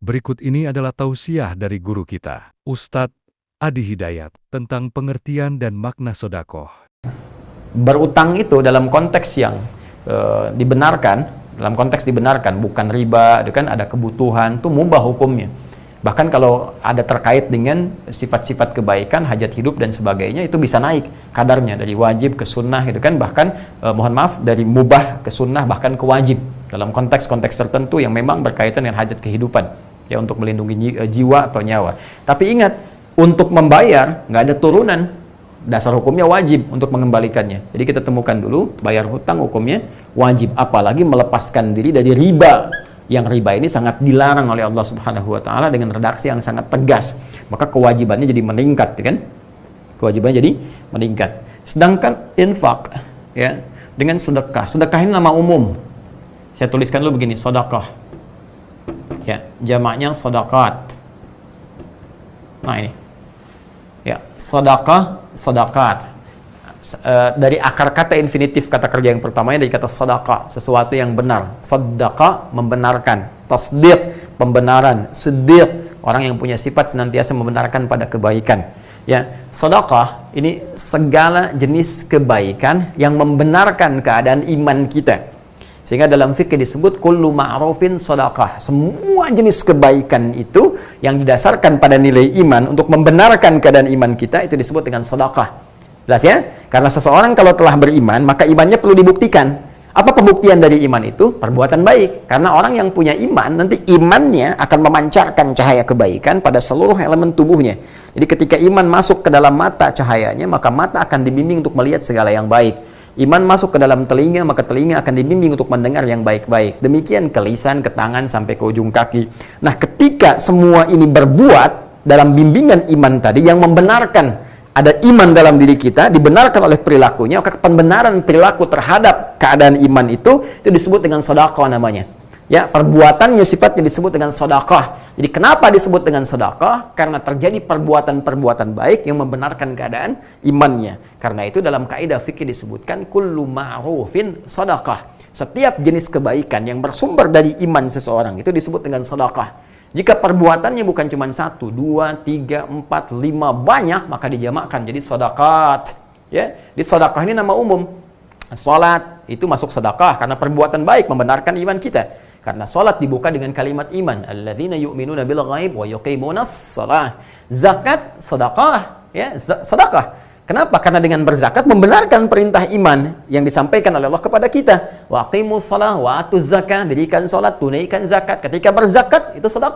Berikut ini adalah tausiah dari guru kita, Ustadz Adi Hidayat, tentang pengertian dan makna sodakoh. Berutang itu dalam konteks yang dibenarkan, bukan riba, itu kan ada kebutuhan, itu mubah hukumnya. Bahkan kalau ada terkait dengan sifat-sifat kebaikan, hajat hidup dan sebagainya, itu bisa naik kadarnya dari wajib ke sunnah, itu kan, bahkan mohon maaf, dari mubah ke sunnah, bahkan ke wajib dalam konteks-konteks tertentu yang memang berkaitan dengan hajat kehidupan, ya, untuk melindungi jiwa atau nyawa. Tapi ingat, untuk membayar nggak ada turunan, dasar hukumnya wajib untuk mengembalikannya. Jadi kita temukan dulu, bayar hutang hukumnya wajib, apalagi melepaskan diri dari riba, yang riba ini sangat dilarang oleh Allah Subhanahu wa taala dengan redaksi yang sangat tegas. Maka kewajibannya jadi meningkat, kan? Kewajibannya jadi meningkat. Sedangkan infak, ya, dengan sedekah. Sedekah ini nama umum. Saya tuliskan dulu begini, sedekah. Ya, jamaknya sedekah. Nah, ini. Ya, sedekah, sedekah. Dari akar kata infinitif kata kerja yang pertamanya dari kata sedekah, sesuatu yang benar. Sedekah, membenarkan. Tasdiq, pembenaran. Siddiq, orang yang punya sifat senantiasa membenarkan pada kebaikan. Ya, sedekah ini segala jenis kebaikan yang membenarkan keadaan iman kita. Sehingga dalam fikih disebut kullu ma'rufin sedekah. Semua jenis kebaikan itu yang didasarkan pada nilai iman untuk membenarkan keadaan iman kita, itu disebut dengan sedekah. Jelas ya? Karena seseorang kalau telah beriman, maka imannya perlu dibuktikan. Apa pembuktian dari iman itu? Perbuatan baik. Karena orang yang punya iman, nanti imannya akan memancarkan cahaya kebaikan pada seluruh elemen tubuhnya. Jadi ketika iman masuk ke dalam mata cahayanya, maka mata akan dibimbing untuk melihat segala yang baik. Iman masuk ke dalam telinga, maka telinga akan dibimbing untuk mendengar yang baik-baik. Demikian ke lisan, ke tangan, sampai ke ujung kaki. Nah, ketika semua ini berbuat dalam bimbingan iman tadi yang membenarkan ada iman dalam diri kita, dibenarkan oleh perilakunya, maka pembenaran perilaku terhadap keadaan iman itu disebut dengan sedekah namanya. Ya, perbuatannya sifatnya disebut dengan sedekah. Jadi kenapa disebut dengan sedekah? Karena terjadi perbuatan-perbuatan baik yang membenarkan keadaan imannya. Karena itu dalam kaidah fikih disebutkan kullu ma'rufin sedekah. Setiap jenis kebaikan yang bersumber dari iman seseorang itu disebut dengan sedekah. Jika perbuatannya bukan cuma 1, 2, 3, 4, 5, banyak, maka dijamakkan jadi sedekah. Ya, di sedekah ini nama umum. Salat itu masuk sedekah karena perbuatan baik membenarkan iman kita. Karena salat dibuka dengan kalimat iman, alladzina yu'minuna bil ghaib wa yuqimunas shalah. Zakat sedekah, ya, sedekah. Kenapa? Karena dengan berzakat membenarkan perintah iman yang disampaikan oleh Allah kepada kita. Wa aqimus shalah wa atuz zakah, dirikan salat, tunaikan zakat. Ketika berzakat itu sedekah.